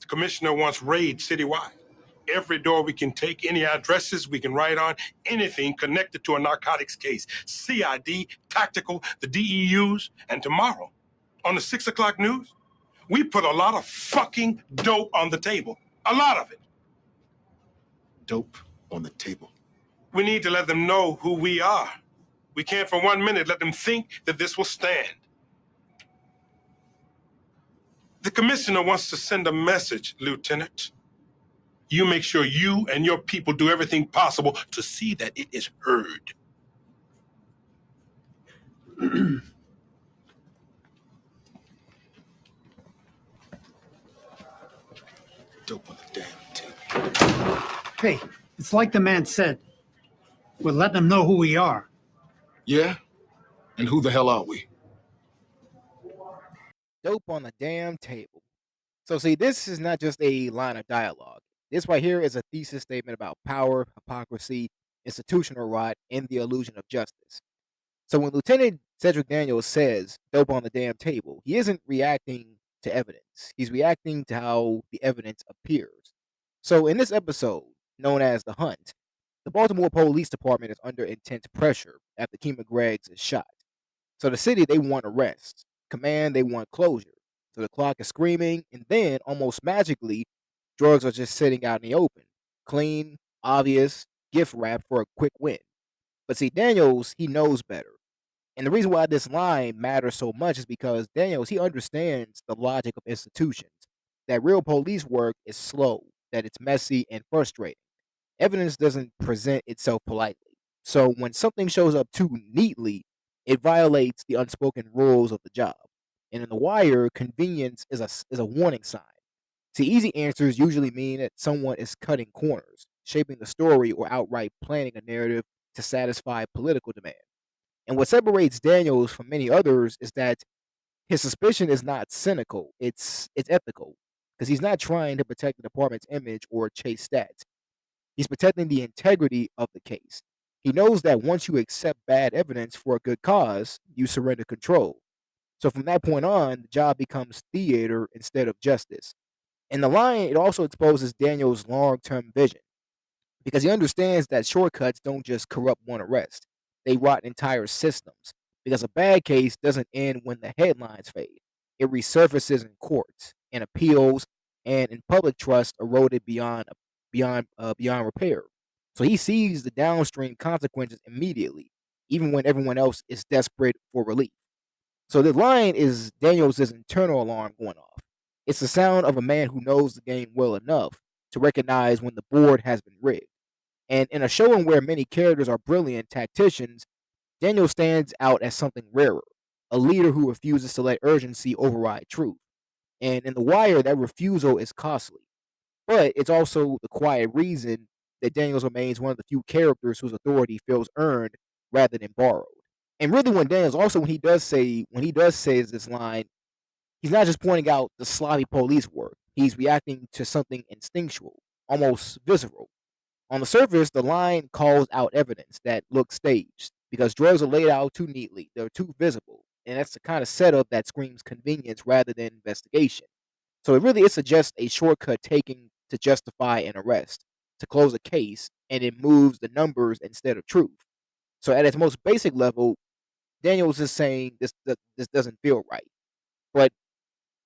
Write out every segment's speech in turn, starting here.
The commissioner wants raids citywide. Every door we can take, any addresses we can write on, anything connected to a narcotics case. CID, tactical, the DEUs, and tomorrow, on the 6 o'clock news, we put a lot of fucking dope on the table. A lot of it. Dope on the table. We need to let them know who we are. We can't for 1 minute let them think that this will stand. The commissioner wants to send a message, Lieutenant. You make sure you and your people do everything possible to see that it is heard. Dope on the damn table. Hey, it's like the man said. We'll let them know who we are. Yeah? And who the hell are we? Dope on the damn table. So, see, this is not just a line of dialogue. This right here is a thesis statement about power, hypocrisy, institutional rot, and the illusion of justice. So, when Lieutenant Cedric Daniels says dope on the damn table, he isn't reacting to evidence. He's reacting to how the evidence appears. So, in this episode, known as The Hunt, the Baltimore Police Department is under intense pressure after Kima Greggs is shot. So, the city, they want arrests. Command, they want closure. So the clock is screaming, and then, almost magically, drugs are just sitting out in the open. Clean, obvious, gift wrap for a quick win. But see, Daniels, he knows better. And the reason why this line matters so much is because Daniels, he understands the logic of institutions. That real police work is slow, that it's messy and frustrating. Evidence doesn't present itself politely. So when something shows up too neatly, it violates the unspoken rules of the job. And in The Wire, convenience is a warning sign. See, easy answers usually mean that someone is cutting corners, shaping the story, or outright planning a narrative to satisfy political demand. And what separates Daniels from many others is that his suspicion is not cynical, it's ethical. Because he's not trying to protect the department's image or chase stats. He's protecting the integrity of the case. He knows that once you accept bad evidence for a good cause, you surrender control. So from that point on, the job becomes theater instead of justice. In the line, it also exposes Daniel's long term vision because he understands that shortcuts don't just corrupt one arrest, they rot entire systems. Because a bad case doesn't end when the headlines fade, it resurfaces in courts, in appeals, and in public trust eroded beyond repair. So he sees the downstream consequences immediately, even when everyone else is desperate for relief. So the line is Daniels' internal alarm going off. It's the sound of a man who knows the game well enough to recognize when the board has been rigged. And in a show in where many characters are brilliant tacticians, Daniel stands out as something rarer, a leader who refuses to let urgency override truth. And in The Wire, that refusal is costly. But it's also the quiet reason that Daniels remains one of the few characters whose authority feels earned rather than borrowed. And really, when Daniels also when he does say this line, he's not just pointing out the sloppy police work. He's reacting to something instinctual, almost visceral. On the surface, the line calls out evidence that looks staged because drugs are laid out too neatly, they're too visible, and that's the kind of setup that screams convenience rather than investigation. So it suggests a shortcut taken to justify an arrest, to close a case, and it moves the numbers instead of truth. So at its most basic level, Daniels is saying this doesn't feel right. But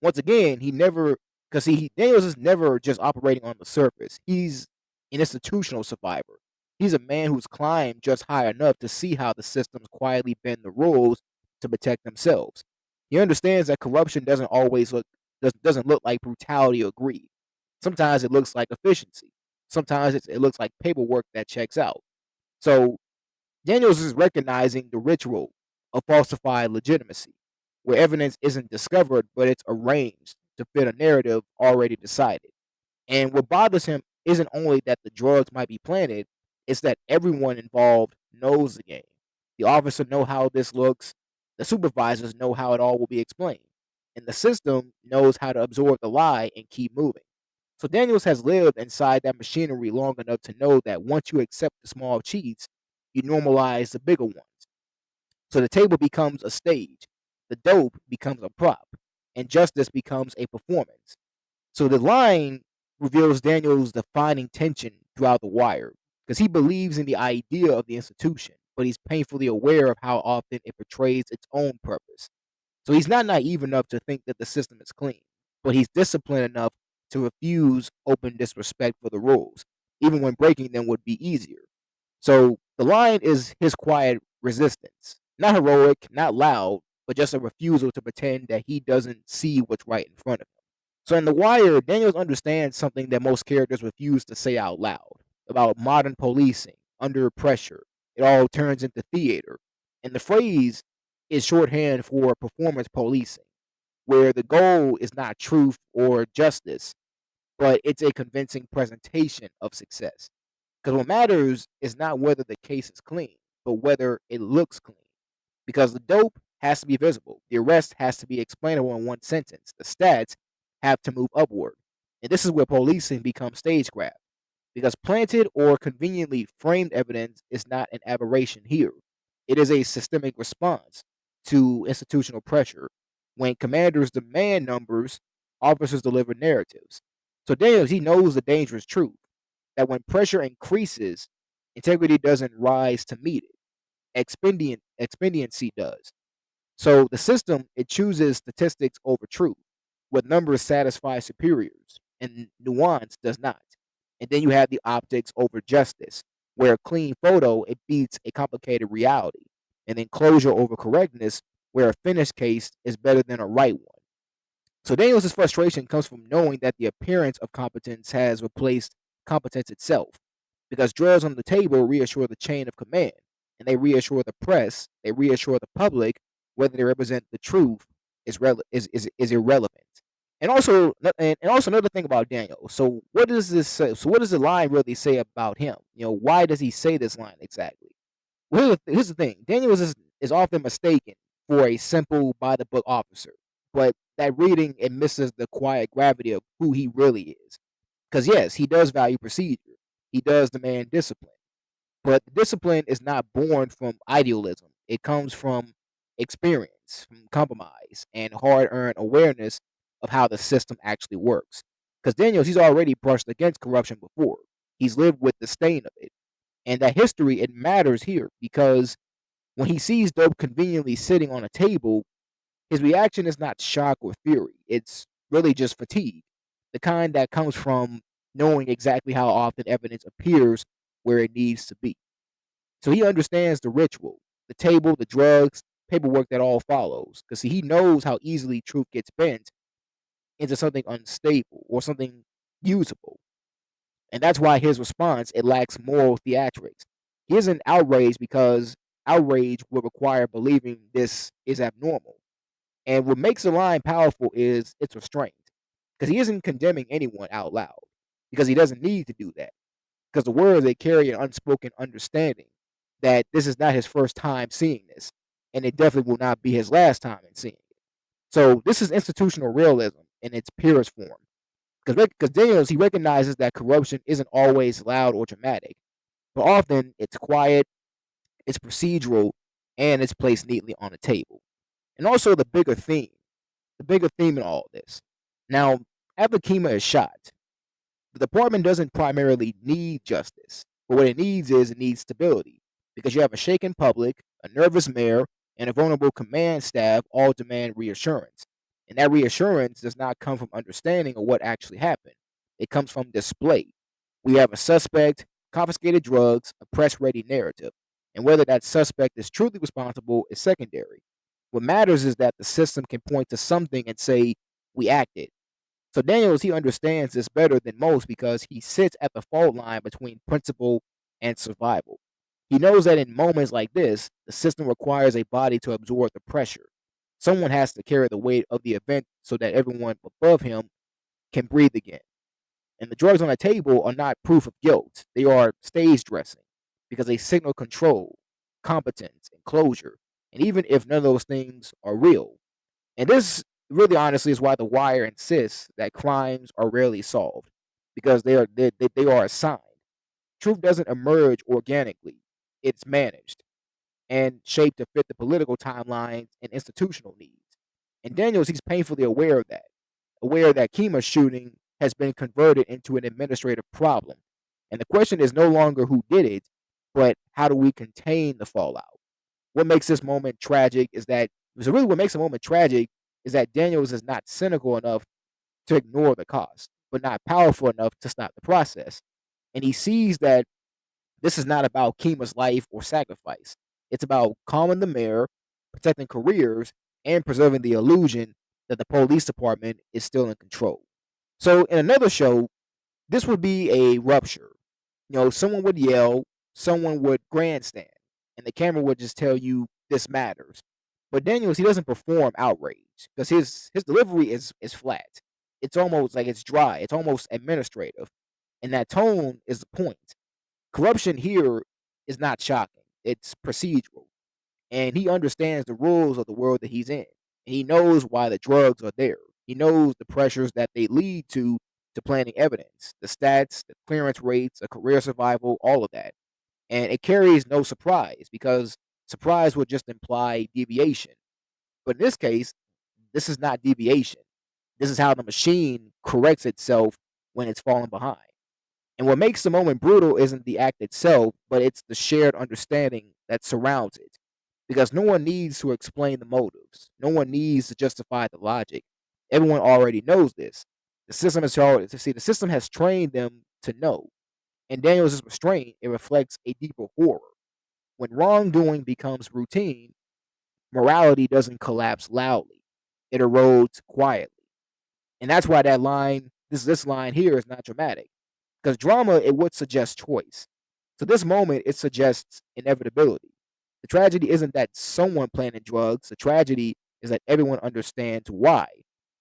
once again, he never because he Daniels is never just operating on the surface. He's an institutional survivor. He's a man who's climbed just high enough to see how the systems quietly bend the rules to protect themselves. He understands that corruption doesn't look like brutality or greed. Sometimes it looks like efficiency. Sometimes it looks like paperwork that checks out. So Daniels is recognizing the ritual of falsified legitimacy, where evidence isn't discovered, but it's arranged to fit a narrative already decided. And what bothers him isn't only that the drugs might be planted, it's that everyone involved knows the game. The officer know how this looks, the supervisors know how it all will be explained, and the system knows how to absorb the lie and keep moving. So Daniels has lived inside that machinery long enough to know that once you accept the small cheats, you normalize the bigger ones. So the table becomes a stage, the dope becomes a prop, and justice becomes a performance. So the line reveals Daniel's defining tension throughout The Wire because he believes in the idea of the institution, but he's painfully aware of how often it betrays its own purpose. So he's not naive enough to think that the system is clean, but he's disciplined enough to refuse open disrespect for the rules, even when breaking them would be easier. So the line is his quiet resistance. Not heroic, not loud, but just a refusal to pretend that he doesn't see what's right in front of him. So in The Wire, Daniels understands something that most characters refuse to say out loud about modern policing, under pressure. It all turns into theater. And the phrase is shorthand for performance policing, where the goal is not truth or justice, but it's a convincing presentation of success. Because what matters is not whether the case is clean, but whether it looks clean. Because the dope has to be visible, the arrest has to be explainable in one sentence, the stats have to move upward. And this is where policing becomes stagecraft. Because planted or conveniently framed evidence is not an aberration here. It is a systemic response to institutional pressure. When commanders demand numbers, officers deliver narratives. So Daniels, he knows the dangerous truth that when pressure increases, integrity doesn't rise to meet it. Expediency does. So the system, it chooses statistics over truth, with numbers satisfy superiors, and nuance does not. And then you have the optics over justice, where a clean photo it beats a complicated reality, and then closure over correctness, where a finished case is better than a right one. So Daniels' frustration comes from knowing that the appearance of competence has replaced competence itself, because drugs on the table reassure the chain of command, and they reassure the press, they reassure the public, whether they represent the truth is irrelevant. And also another thing about Daniel. So what does this say? So what does the line really say about him? Why does he say this line exactly? Well, here's the thing. Daniels is often mistaken for a simple by the book officer, but that reading it misses the quiet gravity of who he really is. Because yes, he does value procedure, he does demand discipline, but discipline is not born from idealism. It comes from experience, from compromise, and hard-earned awareness of how the system actually works. Because Daniels, he's already brushed against corruption before. He's lived with the stain of it, and that history it matters here because when he sees dope conveniently sitting on a table, his reaction is not shock or fury. It's really just fatigue, the kind that comes from knowing exactly how often evidence appears where it needs to be. So he understands the ritual, the table, the drugs, paperwork that all follows. Because he knows how easily truth gets bent into something unstable or something usable. And that's why his response it lacks moral theatrics. He isn't outraged because outrage would require believing this is abnormal. And what makes the line powerful is its restraint. Because he isn't condemning anyone out loud. Because he doesn't need to do that. Because the words they carry an unspoken understanding that this is not his first time seeing this. And it definitely will not be his last time in seeing it. So this is institutional realism in its purest form. Because Daniels, he recognizes that corruption isn't always loud or dramatic, but often it's quiet, it's procedural, and it's placed neatly on the table. And also the bigger theme in all this. Now, after Kima is shot, the department doesn't primarily need justice, but what it needs is it needs stability. Because you have a shaken public, a nervous mayor, and a vulnerable command staff all demand reassurance. And that reassurance does not come from understanding of what actually happened. It comes from display. We have a suspect, confiscated drugs, a press ready narrative. And whether that suspect is truly responsible is secondary. What matters is that the system can point to something and say, we acted. So Daniels, he understands this better than most because he sits at the fault line between principle and survival. He knows that in moments like this, the system requires a body to absorb the pressure. Someone has to carry the weight of the event so that everyone above him can breathe again. And the drugs on the table are not proof of guilt. They are stage dressing because they signal control, competence, and closure. And even if none of those things are real, and this really honestly is why The Wire insists that crimes are rarely solved because they are assigned. Truth doesn't emerge organically. It's managed and shaped to fit the political timelines and institutional needs. And Daniels, he's painfully aware of that. Aware that Kima's shooting has been converted into an administrative problem. And the question is no longer who did it, but how do we contain the fallout? What makes this moment tragic is that, so really what makes a moment tragic is that Daniels is not cynical enough to ignore the cost, but not powerful enough to stop the process. And he sees that this is not about Kima's life or sacrifice. It's about calming the mayor, protecting careers, and preserving the illusion that the police department is still in control. So in another show, this would be a rupture. Someone would yell, someone would grandstand, and the camera would just tell you this matters. But Daniels, he doesn't perform outrage because his delivery is flat. It's almost like it's dry. It's almost administrative, and that tone is the point. Corruption here is not shocking. It's procedural, and he understands the rules of the world that he's in. And he knows why the drugs are there. He knows the pressures that they lead to planting evidence, the stats, the clearance rates, a career survival, all of that. And it carries no surprise because surprise would just imply deviation. But in this case, this is not deviation. This is how the machine corrects itself when it's falling behind. And what makes the moment brutal isn't the act itself, but it's the shared understanding that surrounds it. Because no one needs to explain the motives. No one needs to justify the logic. Everyone already knows this. The system has trained them to know. And Daniels' restraint, it reflects a deeper horror. When wrongdoing becomes routine, morality doesn't collapse loudly. It erodes quietly. And that's why that line, this line here is not dramatic. Because drama, it would suggest choice. So this moment, it suggests inevitability. The tragedy isn't that someone planted drugs. The tragedy is that everyone understands why.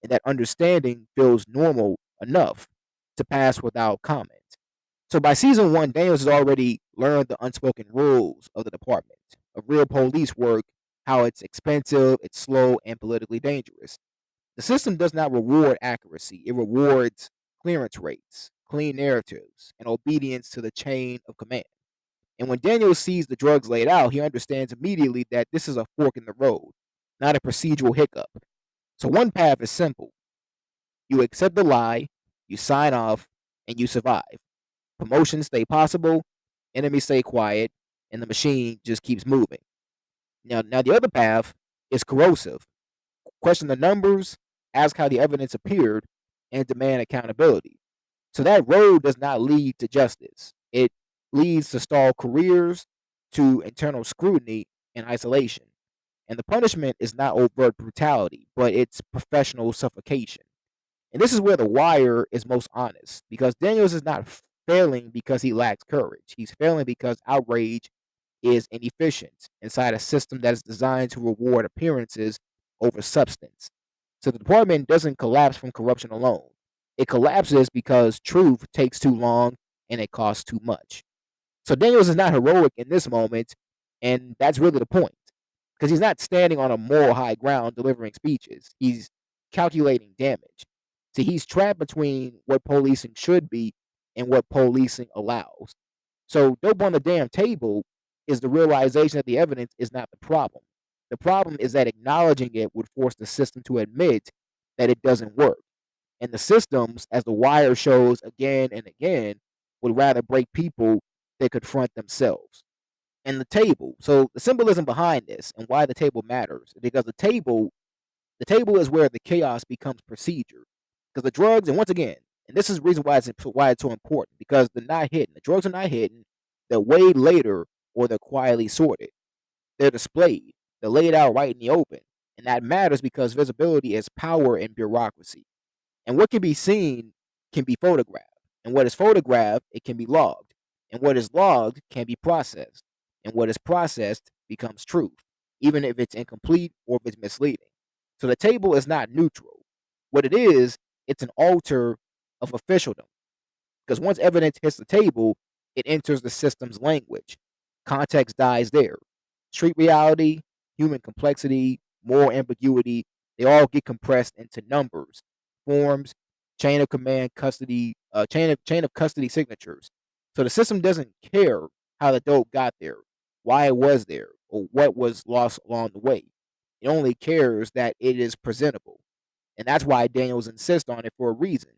And that understanding feels normal enough to pass without comment. So by season one, Daniels has already learned the unspoken rules of the department, of real police work, how it's expensive, it's slow, and politically dangerous. The system does not reward accuracy, it rewards clearance rates, clean narratives, and obedience to the chain of command. And when Daniel sees the drugs laid out, he understands immediately that this is a fork in the road, not a procedural hiccup. So one path is simple: you accept the lie, you sign off, and you survive. Promotions stay possible, enemies stay quiet, and the machine just keeps moving. Now the other path is corrosive. Question the numbers, ask how the evidence appeared, and demand accountability. So that road does not lead to justice. It leads to stalled careers, to internal scrutiny and isolation. And the punishment is not overt brutality, but it's professional suffocation. And this is where The Wire is most honest, because Daniels is not failing because he lacks courage. He's failing because outrage is inefficient inside a system that is designed to reward appearances over substance. So the department doesn't collapse from corruption alone. It collapses because truth takes too long and it costs too much. So Daniels is not heroic in this moment, and that's really the point. Because he's not standing on a moral high ground delivering speeches. He's calculating damage. See, he's trapped between what policing should be and what policing allows. So dope on the damn table is the realization that the evidence is not the problem. The problem is that acknowledging it would force the system to admit that it doesn't work. And the systems, as The Wire shows again and again, would rather break people than confront themselves. And the table. So the symbolism behind this and why the table matters, because the table is where the chaos becomes procedure. Because the drugs, and once again, and this is the reason why it's so important, because they're not hidden. The drugs are not hidden. They're weighed later or they're quietly sorted. They're displayed. They're laid out right in the open. And that matters because visibility is power in bureaucracy. And what can be seen can be photographed. And what is photographed, it can be logged. And what is logged can be processed. And what is processed becomes truth, even if it's incomplete or if it's misleading. So the table is not neutral. What it is, it's an altar of officialdom. Because once evidence hits the table, it enters the system's language. Context dies there. Street reality, human complexity, moral ambiguity, they all get compressed into numbers, forms, chain of command, custody, chain of custody signatures. So the system doesn't care how the dope got there, why it was there, or what was lost along the way. It only cares that it is presentable. And that's why Daniels insists on it for a reason.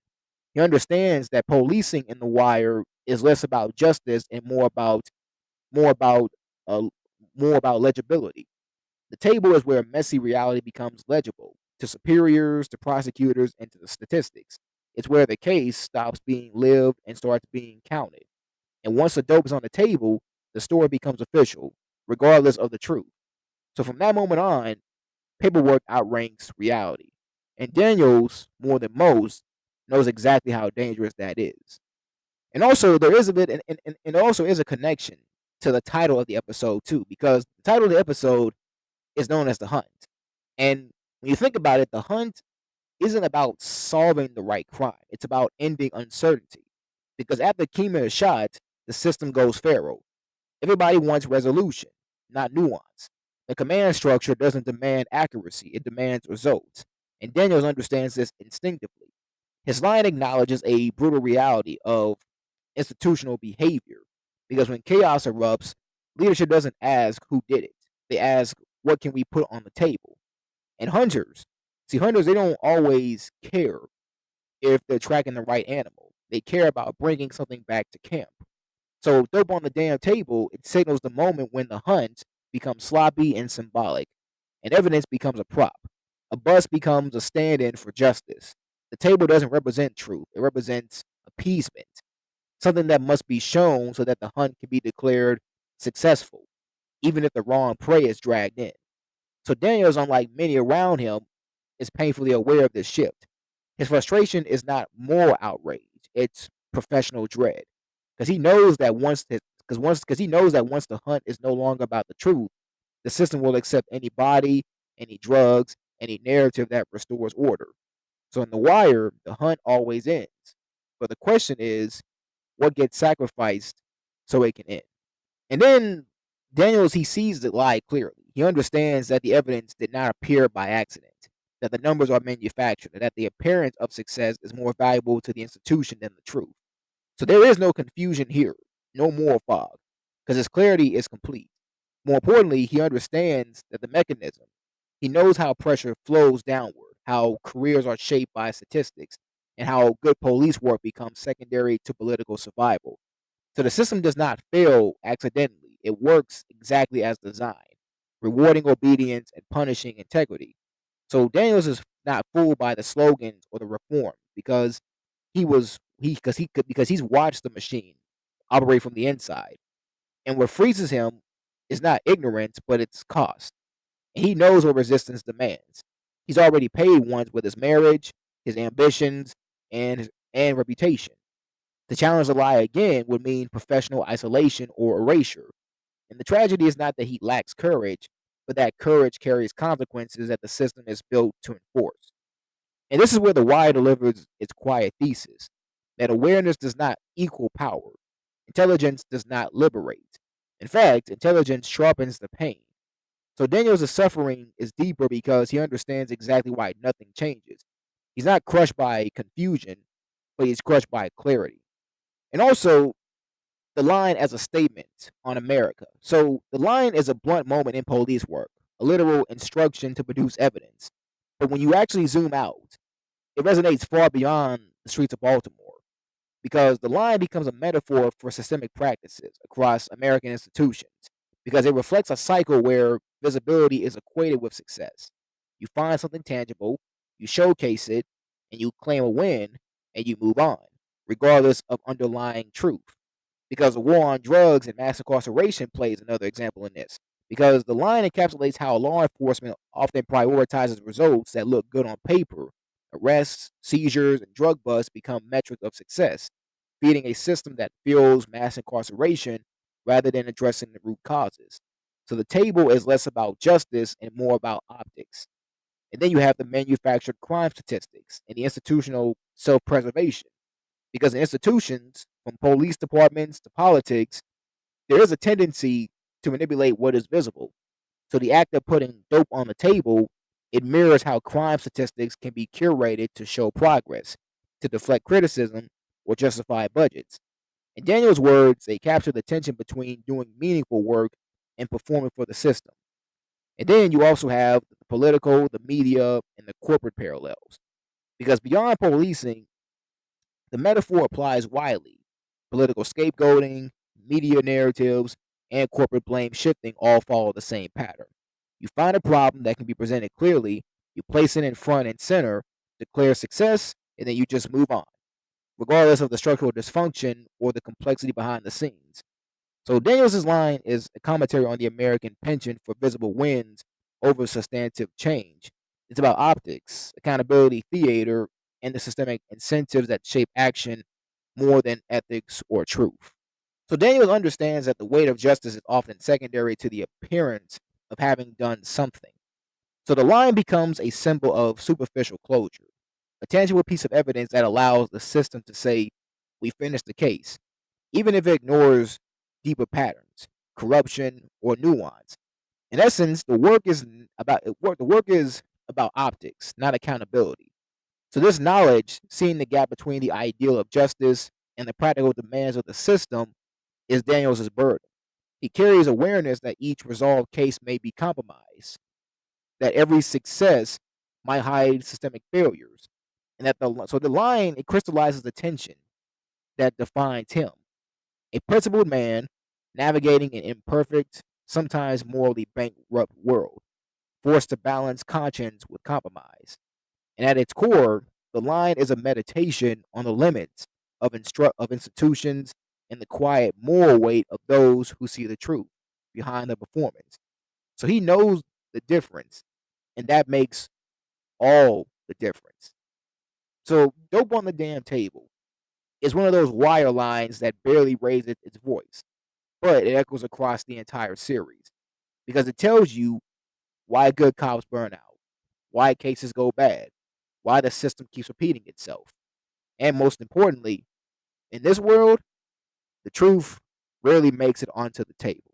He understands that policing in The Wire is less about justice and more about uh, more about legibility. The table is where messy reality becomes legible to superiors, to prosecutors, and to the statistics. It's where the case stops being lived and starts being counted. And once the dope is on the table, the story becomes official, regardless of the truth. So from that moment on, paperwork outranks reality. And Daniels, more than most, knows exactly how dangerous that is. And also, there is a bit, and also is a connection to the title of the episode too, because the title of the episode is known as The Hunt. And when you think about it, The Hunt isn't about solving the right crime. It's about ending uncertainty. Because after Kima is shot, the system goes feral. Everybody wants resolution, not nuance. The command structure doesn't demand accuracy, it demands results. And Daniels understands this instinctively. His line acknowledges a brutal reality of institutional behavior. Because when chaos erupts, leadership doesn't ask who did it. They ask, what can we put on the table? And hunters, they don't always care if they're tracking the right animal. They care about bringing something back to camp. So dope on the damn table, it signals the moment when the hunt becomes sloppy and symbolic, and evidence becomes a prop. A bus becomes a stand-in for justice. The table doesn't represent truth; it represents appeasement, something that must be shown so that the hunt can be declared successful, even if the wrong prey is dragged in. So Daniels, unlike many around him, is painfully aware of this shift. His frustration is not moral outrage; it's professional dread, because he knows that because he knows that once the hunt is no longer about the truth, the system will accept any body, any drugs, any narrative that restores order. So in The Wire, the hunt always ends, but the question is, what gets sacrificed so it can end? And then Daniels, he sees the lie clearly. He understands that the evidence did not appear by accident, that the numbers are manufactured, and that the appearance of success is more valuable to the institution than the truth. So there is no confusion here, no moral fog, because his clarity is complete. More importantly, he understands that the mechanism, he knows how pressure flows downward, how careers are shaped by statistics, and how good police work becomes secondary to political survival. So the system does not fail accidentally. It works exactly as designed, rewarding obedience and punishing integrity. So Daniels is not fooled by the slogans or the reform because because he's watched the machine operate from the inside. And what freezes him is not ignorance, but it's cost. And he knows what resistance demands. He's already paid once with his marriage, his ambitions, and reputation. To challenge the lie again would mean professional isolation or erasure. And the tragedy is not that he lacks courage, but that courage carries consequences that the system is built to enforce. And this is where The Wire delivers its quiet thesis that awareness does not equal power, intelligence does not liberate. In fact, intelligence sharpens the pain. So Daniel's suffering is deeper because he understands exactly why nothing changes. He's not crushed by confusion, but he's crushed by clarity. And also, the line as a statement on America. So the line is a blunt moment in police work, a literal instruction to produce evidence. But when you actually zoom out, it resonates far beyond the streets of Baltimore because the line becomes a metaphor for systemic practices across American institutions because it reflects a cycle where visibility is equated with success. You find something tangible, you showcase it, and you claim a win, and you move on, regardless of underlying truth. Because the war on drugs and mass incarceration plays another example in this. Because the line encapsulates how law enforcement often prioritizes results that look good on paper. Arrests, seizures, and drug busts become metrics of success, feeding a system that fuels mass incarceration rather than addressing the root causes. So the table is less about justice and more about optics. And then you have the manufactured crime statistics and the institutional self preservation. Because in institutions, from police departments to politics, there is a tendency to manipulate what is visible. So the act of putting dope on the table, it mirrors how crime statistics can be curated to show progress, to deflect criticism, or justify budgets. In Daniel's words, they capture the tension between doing meaningful work and performing for the system. And then you also have the political, the media, and the corporate parallels. Because beyond policing, The metaphor applies widely. Political scapegoating, media narratives, and corporate blame shifting all follow the same pattern. You find a problem that can be presented clearly, you place it in front and center, declare success, and then you just move on, regardless of the structural dysfunction or the complexity behind the scenes. So Daniels' line is a commentary on the American penchant for visible wins over substantive change. It's about optics, accountability theater, and the systemic incentives that shape action more than ethics or truth. So Daniels understands that the weight of justice is often secondary to the appearance of having done something. So the line becomes a symbol of superficial closure, a tangible piece of evidence that allows the system to say, we finished the case, even if it ignores deeper patterns, corruption, or nuance. In essence, the work is about optics, not accountability. So this knowledge, seeing the gap between the ideal of justice and the practical demands of the system, is Daniels' burden. He carries awareness that each resolved case may be compromised, that every success might hide systemic failures, and that the line it crystallizes the tension that defines him, a principled man navigating an imperfect, sometimes morally bankrupt world, forced to balance conscience with compromise. And at its core, the line is a meditation on the limits of institutions and the quiet moral weight of those who see the truth behind the performance. So he knows the difference, and that makes all the difference. So dope on the damn table is one of those wire lines that barely raises its voice, but it echoes across the entire series because it tells you why good cops burn out, why cases go bad, why the system keeps repeating itself. And most importantly, in this world, the truth rarely makes it onto the table.